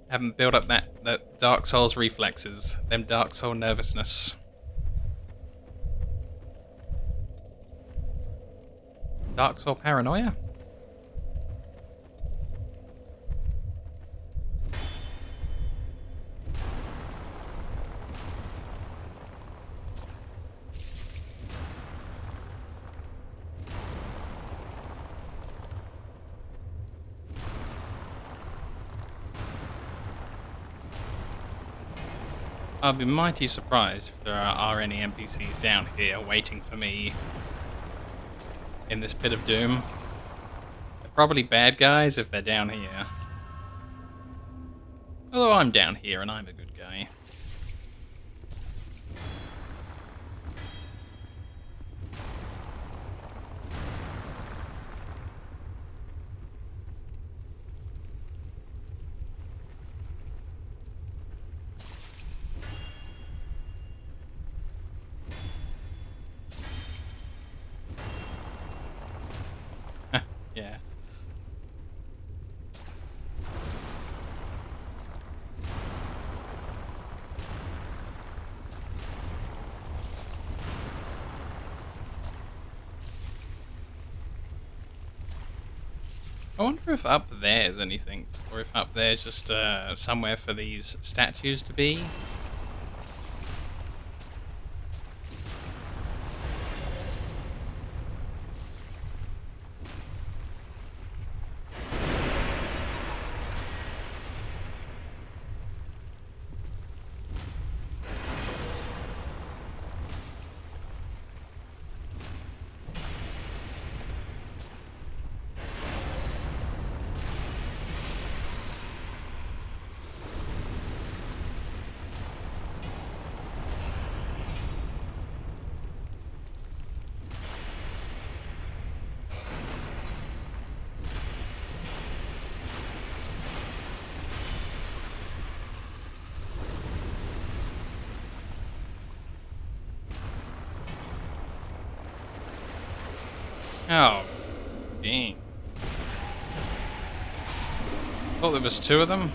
Haven't built up that Dark Souls reflexes, them Dark Soul nervousness. Dark Soul paranoia? I'll be mighty surprised if there are any NPCs down here waiting for me in this pit of doom. They're probably bad guys if they're down here. Although I'm down here and I'm a good guy. Yeah. I wonder if up there's anything, or if up there's just somewhere for these statues to be. Oh, dang. Thought there was two of them.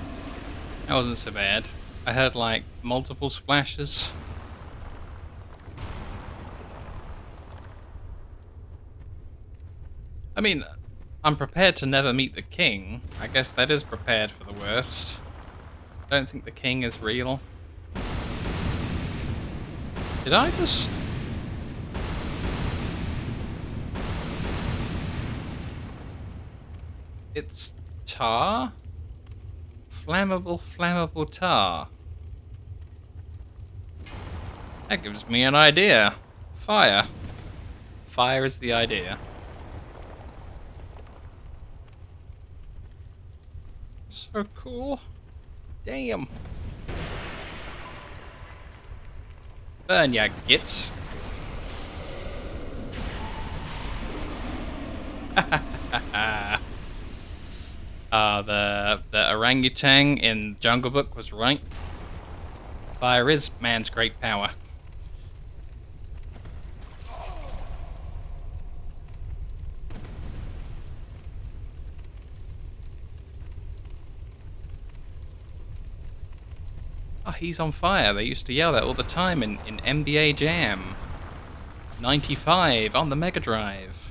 That wasn't so bad. I heard like multiple splashes. I mean, I'm prepared to never meet the king. I guess that is prepared for the worst. I don't think the king is real. Did I just... It's tar? Flammable tar. That gives me an idea. Fire. Fire is the idea. So cool. Damn. Burn ya gits. The orangutan in Jungle Book was right. Fire is man's great power. Oh, he's on fire. They used to yell that all the time in NBA Jam 95 on the Mega Drive.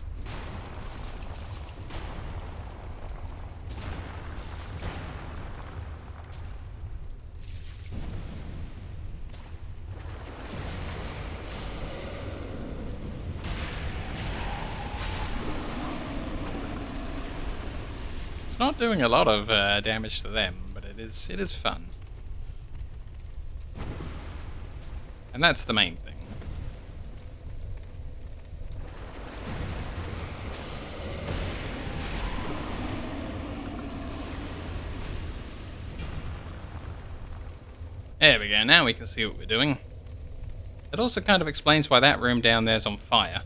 It's not doing a lot of damage to them, but it is fun. And that's the main thing. There we go, now we can see what we're doing. It also kind of explains why that room down there's on fire.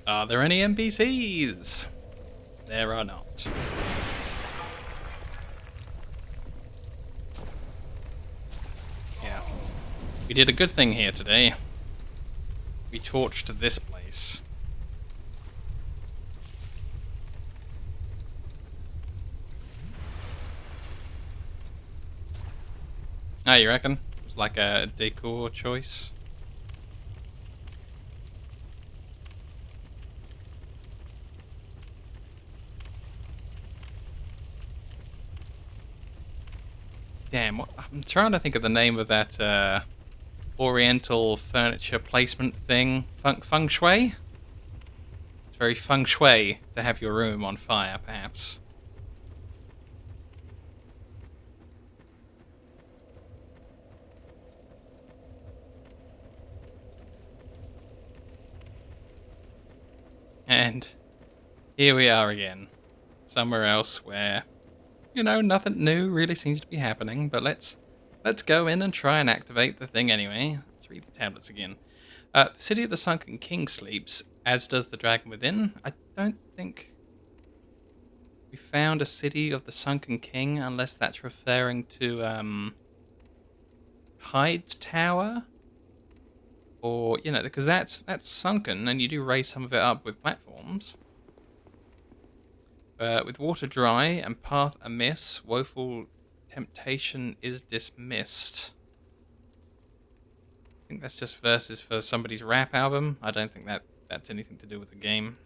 Are there any NPCs? There are not. Yeah. We did a good thing here today. we torched this place. Oh, you reckon? It was like a decor choice? Damn, I'm trying to think of the name of that oriental furniture placement thing. Feng shui? It's very feng shui to have your room on fire, perhaps. And here we are again. Somewhere else where, nothing new really seems to be happening, but let's go in and try and activate the thing anyway. Let's read the tablets again. The city of the Sunken King sleeps, as does the dragon within. I don't think we found a city of the Sunken King, unless that's referring to Hyde's Tower, or because that's sunken, and you do raise some of it up with platforms. With water dry and path amiss, woeful temptation is dismissed. I think that's just verses for somebody's rap album. I don't think that's anything to do with the game.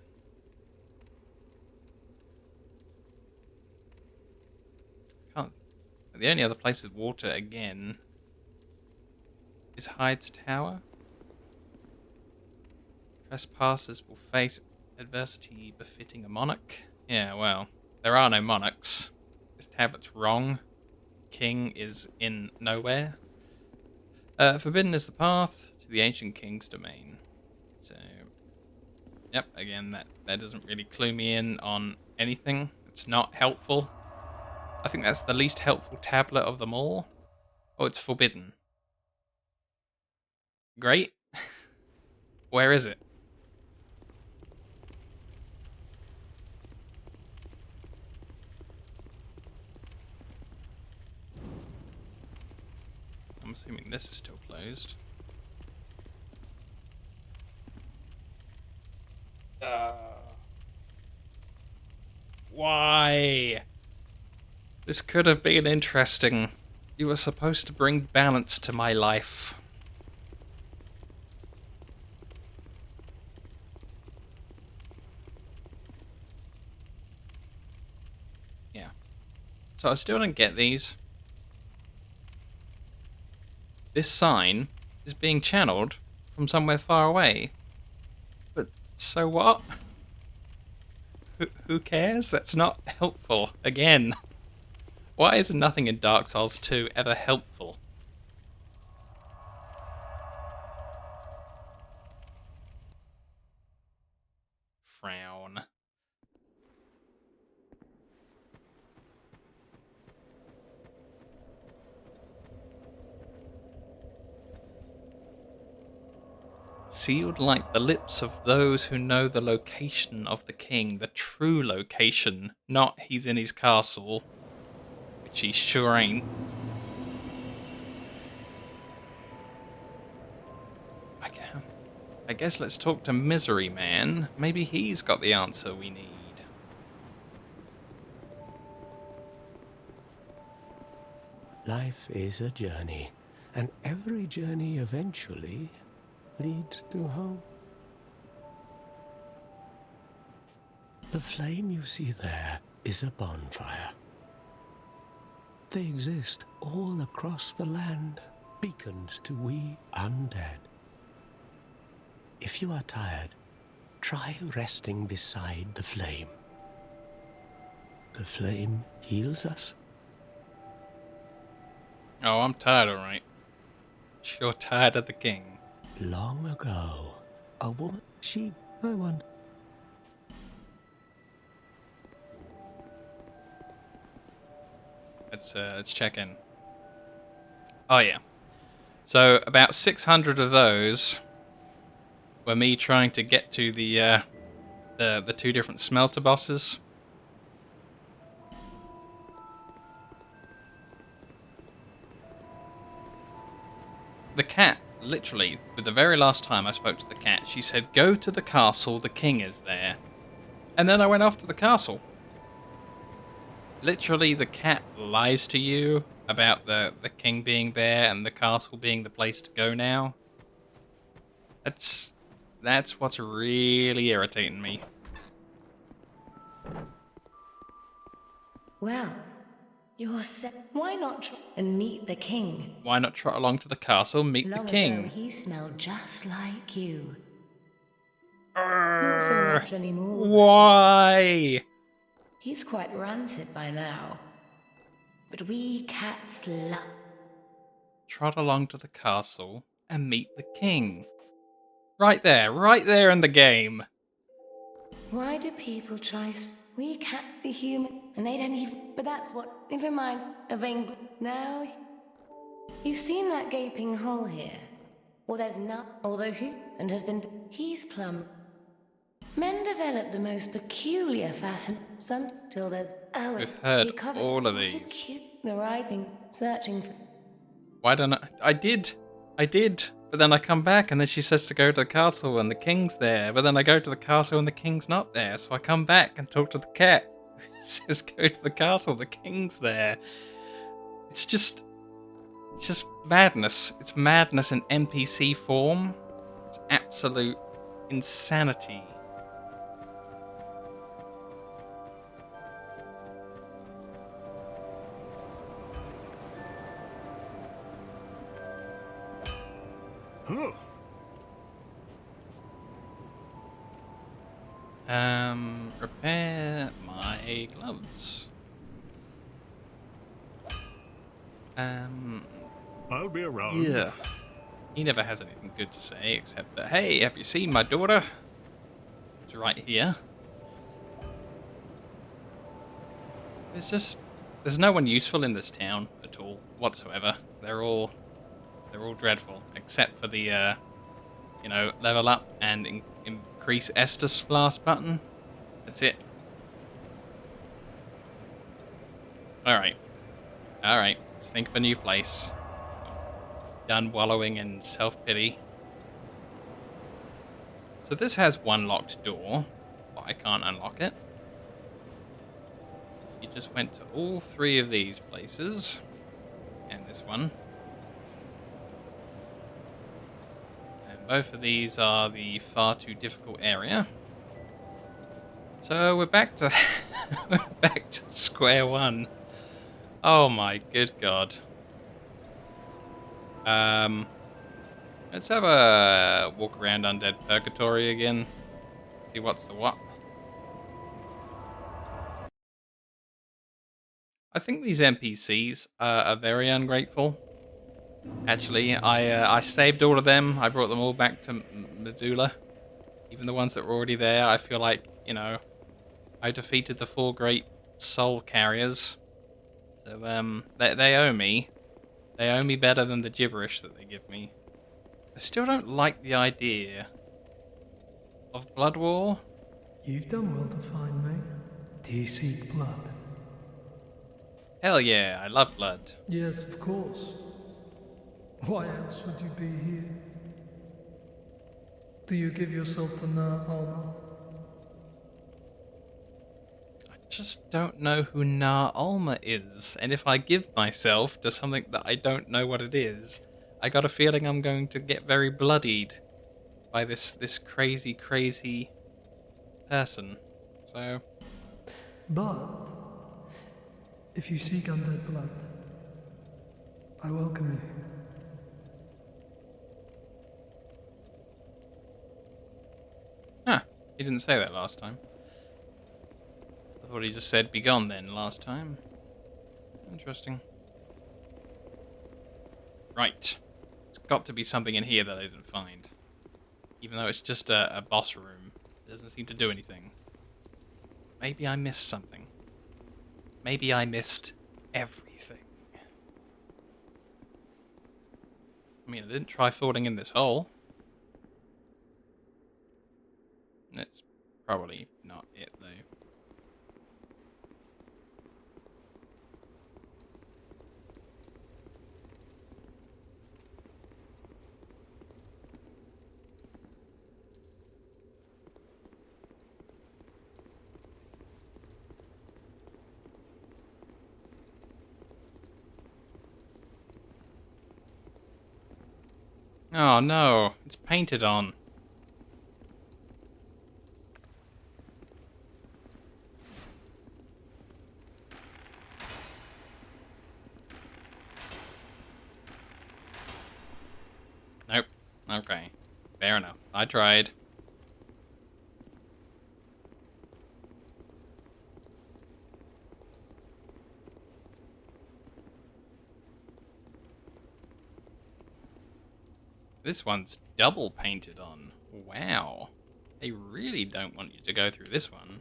Can't. The only other place with water again is Hyde's Tower. Trespassers will face adversity befitting a monarch. Yeah, well, there are no monarchs. This tablet's wrong. King is in nowhere. Forbidden is the path to the ancient king's domain. So, yep, again, that doesn't really clue me in on anything. It's not helpful. I think that's the least helpful tablet of them all. Oh, it's forbidden. Great. Where is it? I'm assuming this is still closed. Why? This could have been interesting. You were supposed to bring balance to my life. Yeah. So I still don't get these. This sign is being channeled from somewhere far away. But so what? Who cares? That's not helpful. Again. Why is nothing in Dark Souls 2 ever helpful? Frown. Sealed like the lips of those who know the location of the king, the true location, not he's in his castle, which he sure ain't. I guess let's talk to Misery Man. Maybe he's got the answer we need. Life is a journey, and every journey eventually leads to home. The flame you see there is a bonfire. They exist all across the land, beacons to we undead. If you are tired, try resting beside the flame. The flame heals us. Oh, I'm tired, alright. Sure tired of the king. Long ago, a woman, I wonder. Let's check in. Oh yeah. So about 600 of those were me trying to get to the two different smelter bosses. The cat literally, with the very last time I spoke to the cat, she said, "Go to the castle, the king is there." And then I went off to the castle. Literally, the cat lies to you about the king being there and the castle being the place to go now. That's what's really irritating me. Well, you're why not try and meet the king? Why not trot along to the castle, meet the Long ago, king? he smelled just like you. Not so Urgh, much anymore, though. why? He's quite rancid by now. But we cats love. Trot along to the castle and meet the king. Right there in the game. Why do people try? We cat the human, and they don't even. But that's what it reminds of England. Now, you've seen that gaping hole here. Well, there's not. Although who and has been. He's plumb. Men develop the most peculiar fashion. Some till there's. Oh, We've it's heard you covered. all of What a these. cute. The right thing. Searching for. Why don't I? I did. But then I come back and then she says to go to the castle and the king's there. But then I go to the castle and the king's not there. So I come back and talk to the cat. She says go to the castle, the king's there. It's just madness. It's madness in NPC form. It's absolute insanity. Huh. Repair my gloves. I'll be around. Yeah. He never has anything good to say except that, hey, have you seen my daughter? It's right here. There's no one useful in this town at all whatsoever. They're all dreadful except for the level up and increase Estus Blast button. That's it. Alright. Let's think of a new place. Done wallowing in self-pity. So this has one locked door, but I can't unlock it. You just went to all three of these places. And this one. And both of these are the far too difficult area. So we're back to we're back to square one. Oh my good god. Let's have a walk around Undead Purgatory again. See what's the what. I think these NPCs are very ungrateful. Actually, I saved all of them. I brought them all back to Medulla. Even the ones that were already there. I feel like, I defeated the 4 great soul carriers. So they owe me. They owe me better than the gibberish that they give me. I still don't like the idea of Blood War. You've done well to find me. Do you seek blood? Hell yeah, I love blood. Yes, of course. Why else would you be here? Do you give yourself the armor? I just don't know who Nar Ulma is, and if I give myself to something that I don't know what it is, I got a feeling I'm going to get very bloodied by this crazy person. So, But if you seek undead blood, I welcome you. he didn't say that last time. I thought he just said be gone then last time. Interesting. Right. There's got to be something in here that I didn't find. Even though it's just a boss room. It doesn't seem to do anything. Maybe I missed something. Maybe I missed everything. I mean, I didn't try falling in this hole. That's probably not it, though. Oh no, it's painted on. Nope. Okay. Fair enough. I tried. This one's double painted on. Wow. They really don't want you to go through this one.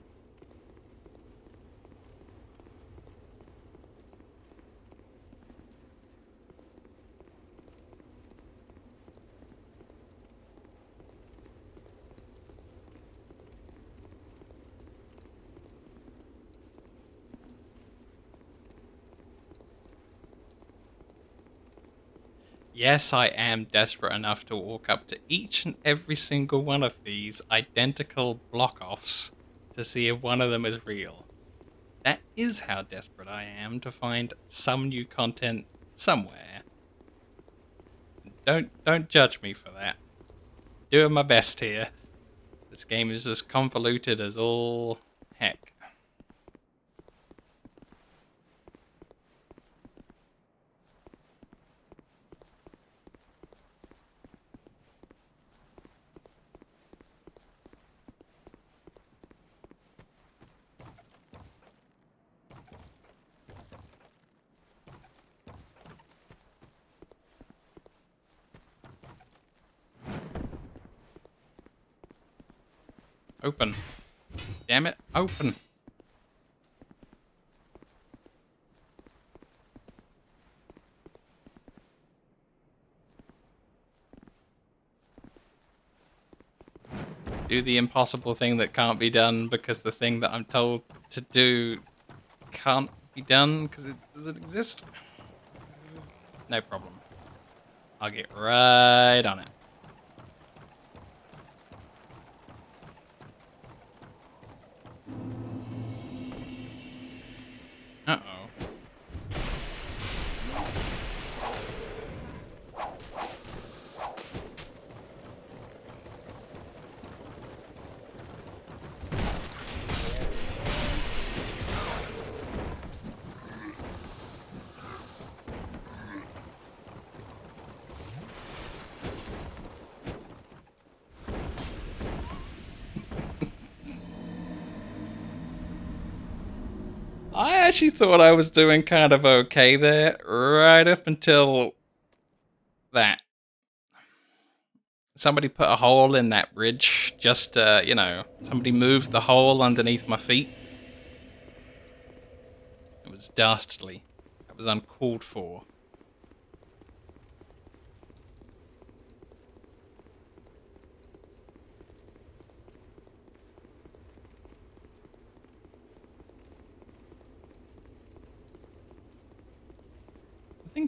Yes, I am desperate enough to walk up to each and every single one of these identical block-offs to see if one of them is real. That is how desperate I am to find some new content somewhere. Don't judge me for that. Doing my best here. This game is as convoluted as all heck. Open. Damn it, open. Do the impossible thing that can't be done because the thing that I'm told to do can't be done because it doesn't exist. No problem. I'll get right on it. Uh-oh. I actually thought I was doing kind of okay there, right up until that. Somebody put a hole in that bridge, just, somebody moved the hole underneath my feet. It was dastardly. That was uncalled for.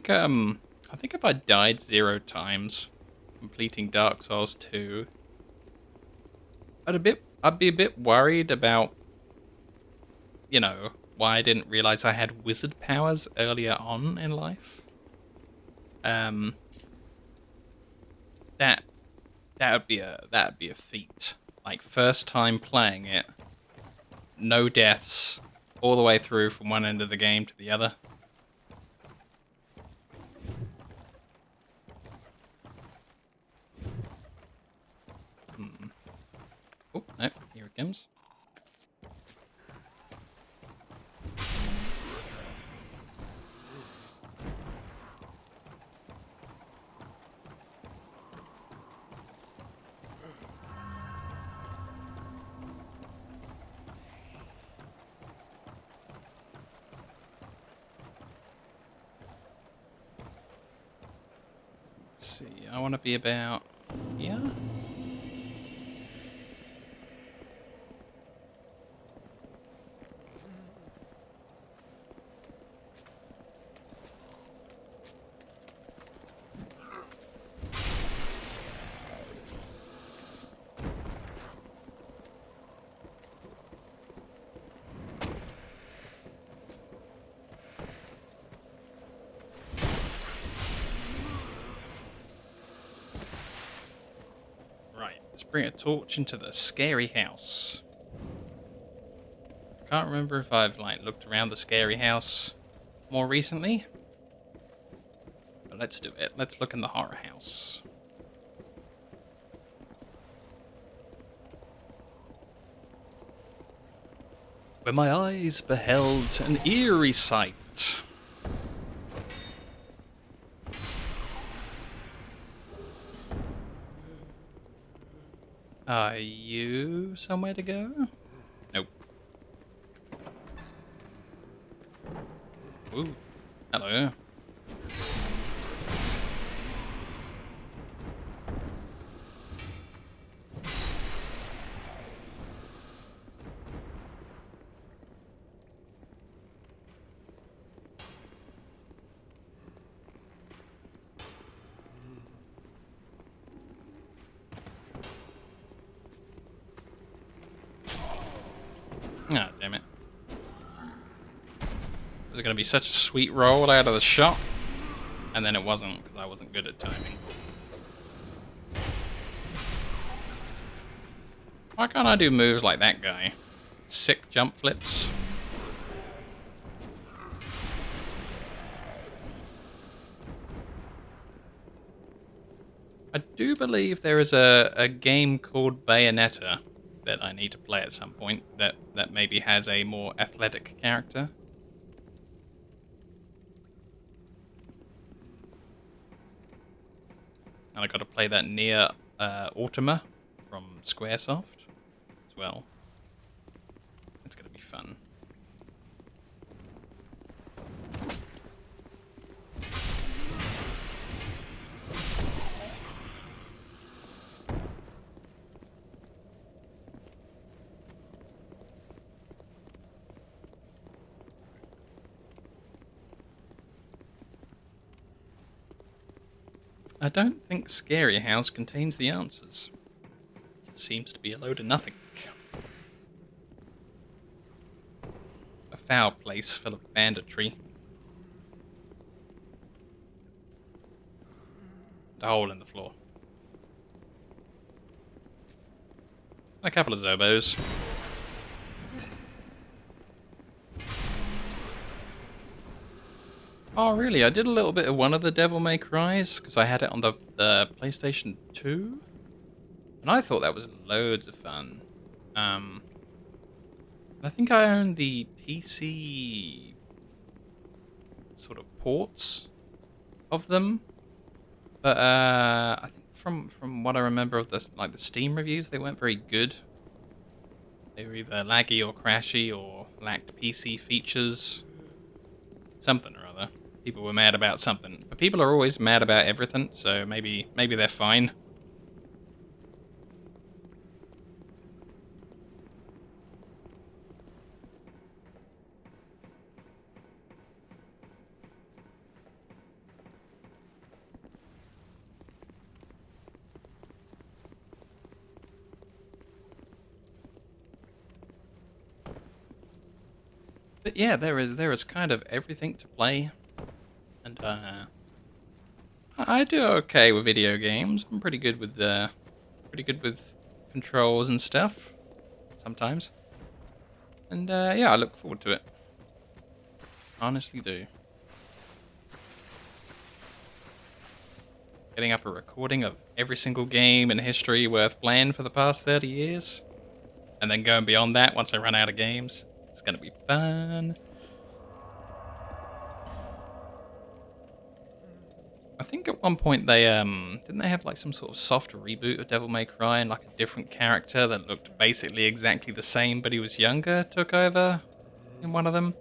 I think if I died 0 times completing Dark Souls 2, I'd be a bit worried about, why I didn't realize I had wizard powers earlier on in life. Um, that that'd be a feat. Like first time playing it, no deaths, all the way through from one end of the game to the other. Oh, no, here it comes. Let's see, I want to be about here. Let's bring a torch into the scary house. Can't remember if I've like looked around the scary house more recently. But let's do it. Let's look in the horror house. Where my eyes beheld an eerie sight. Are you somewhere to go? Nope. Ooh. Hello. Ah, damn it. Was it going to be such a sweet roll out of the shot? And then it wasn't, because I wasn't good at timing. Why can't I do moves like that guy? Sick jump flips. I do believe there is a game called Bayonetta that I need to play at some point that maybe has a more athletic character. And I got to play that near Automata from Squaresoft as well. It's going to be fun. I don't think Scary House contains the answers. It seems to be a load of nothing. A foul place full of banditry. And a hole in the floor. A couple of Zobos. Oh, really? I did a little bit of one of the Devil May Cries, because I had it on the PlayStation 2. And I thought that was loads of fun. I think I own the PC sort of ports of them. But I think from what I remember of the Steam reviews, they weren't very good. They were either laggy or crashy or lacked PC features. Something or other. People were mad about something. But people are always mad about everything, so maybe they're fine. But yeah, there is kind of everything to play. And I do okay with video games. I'm pretty good with controls and stuff sometimes. And yeah, I look forward to it. Honestly do. Getting up a recording of every single game in history worth playing for the past 30 years. And then going beyond that once I run out of games. It's gonna be fun. I think at one point they didn't they have like some sort of soft reboot of Devil May Cry and like a different character that looked basically exactly the same but he was younger took over in one of them.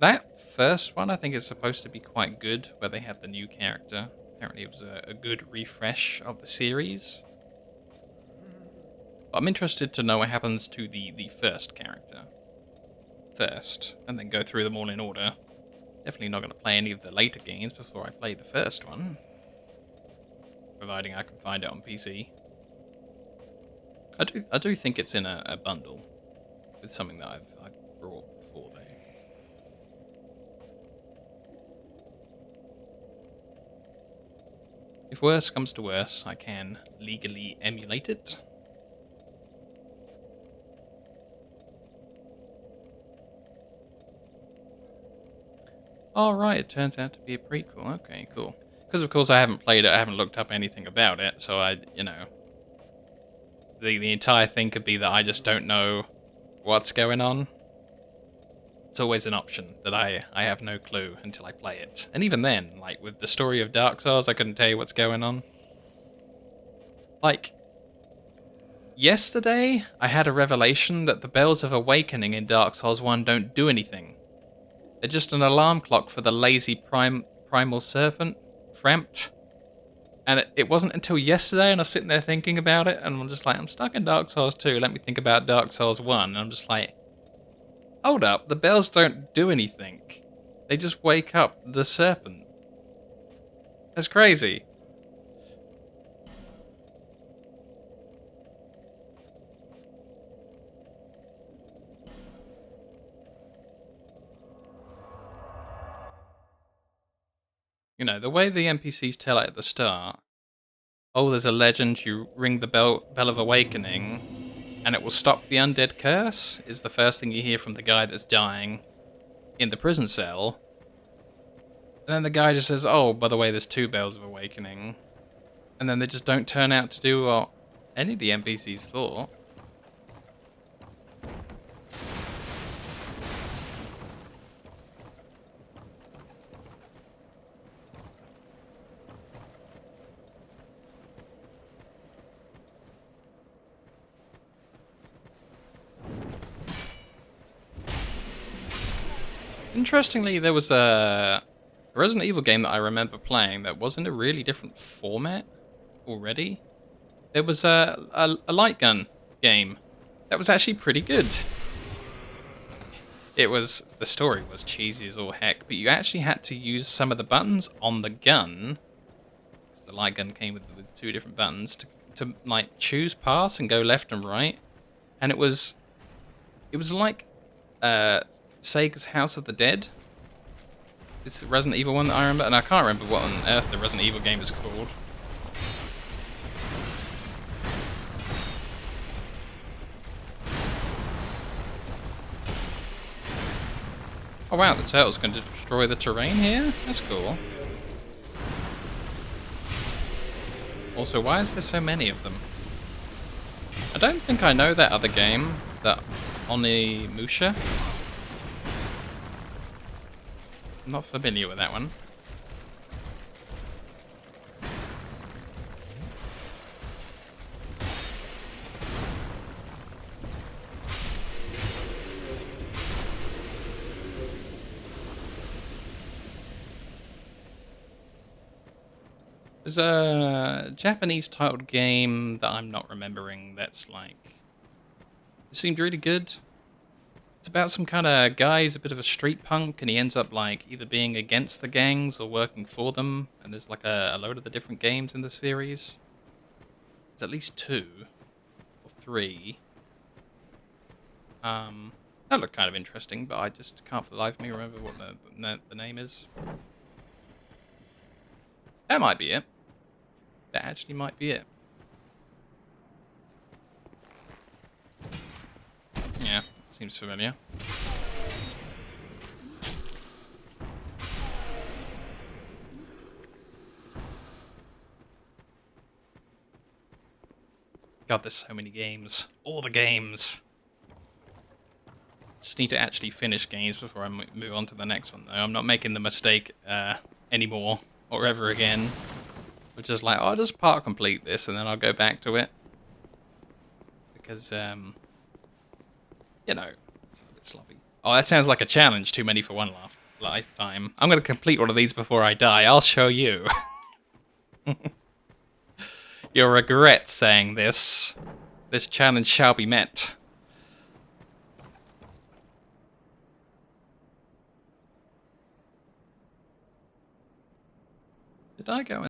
That first one I think is supposed to be quite good where they had the new character. Apparently it was a good refresh of the series. But I'm interested to know what happens to the first character first and then go through them all in order. Definitely not going to play any of the later games before I play the first one. Providing I can find it on PC. I do think it's in a bundle with something that I've brought before though. If worse comes to worse, I can legally emulate it. Oh, right, it turns out to be a prequel. Okay, cool. Because, of course, I haven't played it, I haven't looked up anything about it, so the entire thing could be that I just don't know what's going on. It's always an option that I have no clue until I play it. And even then, like, with the story of Dark Souls, I couldn't tell you what's going on. Like, yesterday, I had a revelation that the Bells of Awakening in Dark Souls 1 don't do anything. They're just an alarm clock for the lazy primal servant, Frampt. And it wasn't until yesterday, and I was sitting there thinking about it, and I'm just like, I'm stuck in Dark Souls 2, let me think about Dark Souls 1, and I'm just like, hold up, the bells don't do anything. They just wake up the serpent. That's crazy. You know, the way the NPCs tell it at the start, oh, there's a legend, you ring the bell of awakening, and it will stop the undead curse, is the first thing you hear from the guy that's dying in the prison cell. And then the guy just says, oh, by the way, there's 2 bells of awakening. And then they just don't turn out to do what any of the NPCs thought. Interestingly, there was a Resident Evil game that I remember playing that was in a really different format already. There was a light gun game that was actually pretty good. The story was cheesy as all heck, but you actually had to use some of the buttons on the gun, because the light gun came with 2 different buttons, to like choose paths and go left and right. And it was like Sega's House of the Dead. This Resident Evil one that I remember, and I can't remember what on earth the Resident Evil game is called. Oh wow, the turtle's going to destroy the terrain here? That's cool. Also, why is there so many of them? I don't think I know that other game, that Onimusha. I'm not familiar with that one. There's a Japanese titled game that I'm not remembering that's like... It seemed really good. It's about some kind of guy who's a bit of a street punk, and he ends up like either being against the gangs or working for them. And there's like a load of the different games in the series. There's at least 2 or 3. That looked kind of interesting, but I just can't for the life of me remember what the name is. That might be it. That actually might be it. Yeah, seems familiar. God, there's so many games. All the games. Just need to actually finish games before I move on to the next one, though. I'm not making the mistake anymore or ever again. Which is like, oh, I'll just part complete this and then I'll go back to it. Because, you know, it's a bit sloppy. Oh, that sounds like a challenge. Too many for one lifetime. I'm going to complete one of these before I die. I'll show you. You'll regret saying this. This challenge shall be met. Did I go